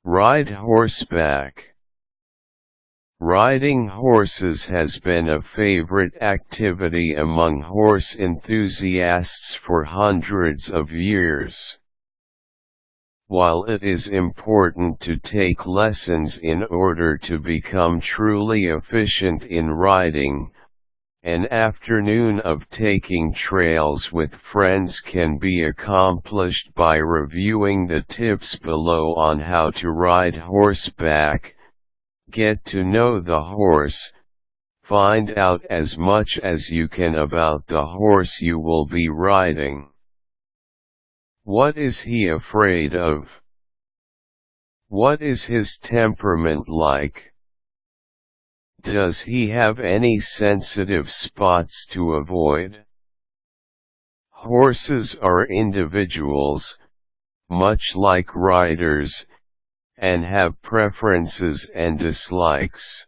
Ride horseback. Riding horses has been a favorite activity among horse enthusiasts for hundreds of years. While it is important to take lessons in order to become truly efficient in riding, an afternoon of taking trails with friends can be accomplished by reviewing the tips below on how to ride horseback. Get to know the horse, find out as much as you can about the horse you will be riding. What is he afraid of? What is his temperament like? Does he have any sensitive spots to avoid? Horses are individuals, much like riders, and have preferences and dislikes.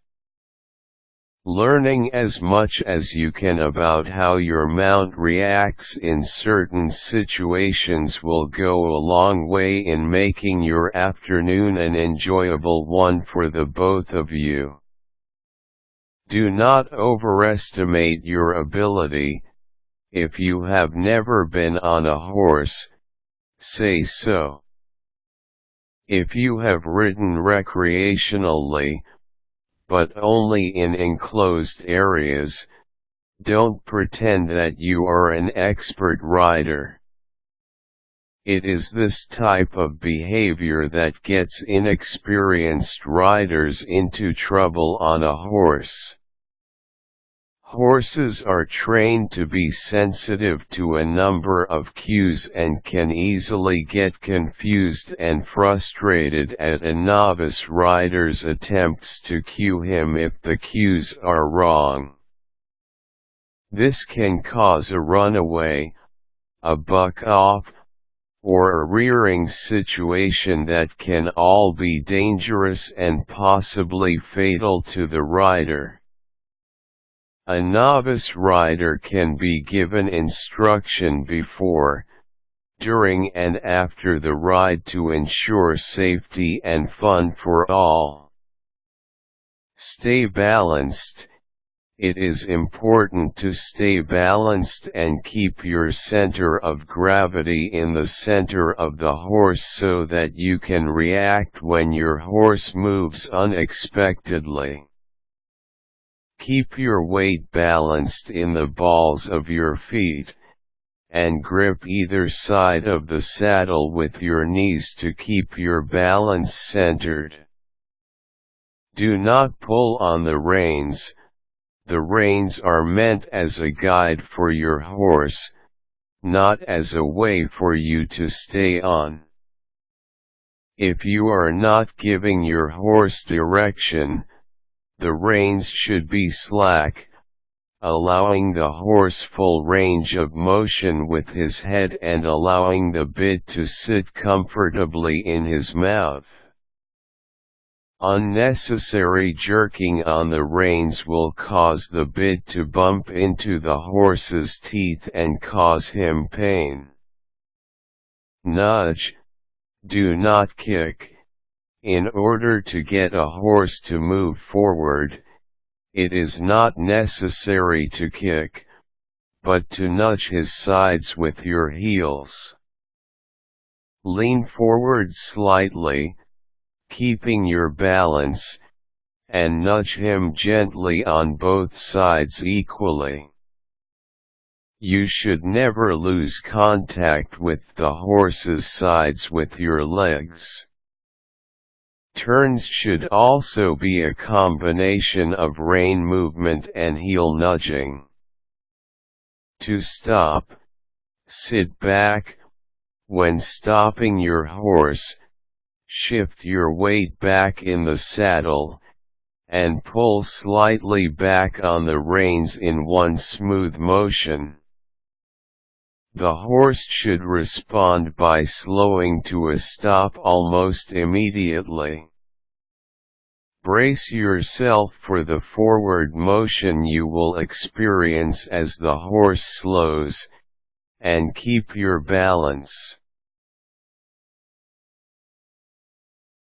Learning as much as you can about how your mount reacts in certain situations will go a long way in making your afternoon an enjoyable one for the both of you. Do not overestimate your ability. If you have never been on a horse, say so. If you have ridden recreationally, but only in enclosed areas, don't pretend that you are an expert rider. It is this type of behavior that gets inexperienced riders into trouble on a horse. Horses are trained to be sensitive to a number of cues and can easily get confused and frustrated at a novice rider's attempts to cue him if the cues are wrong. This can cause a runaway, a buck off, or a rearing situation that can all be dangerous and possibly fatal to the rider. A novice rider can be given instruction before, during and after the ride to ensure safety and fun for all. Stay balanced. It is important to stay balanced and keep your center of gravity in the center of the horse so that you can react when your horse moves unexpectedly. Keep your weight balanced in the balls of your feet, and grip either side of the saddle with your knees to keep your balance centered. Do not pull on the reins. The reins are meant as a guide for your horse, not as a way for you to stay on. If you are not giving your horse direction, the reins should be slack, allowing the horse full range of motion with his head and allowing the bit to sit comfortably in his mouth. Unnecessary jerking on the reins will cause the bit to bump into the horse's teeth and cause him pain. Nudge. Do not kick. In order to get a horse to move forward, it is not necessary to kick, but to nudge his sides with your heels. Lean forward slightly, keeping your balance, and nudge him gently on both sides equally. You should never lose contact with the horse's sides with your legs. Turns should also be a combination of rein movement and heel nudging. To stop, sit back. When stopping your horse, shift your weight back in the saddle, and pull slightly back on the reins in one smooth motion. The horse should respond by slowing to a stop almost immediately. Brace yourself for the forward motion you will experience as the horse slows, and keep your balance.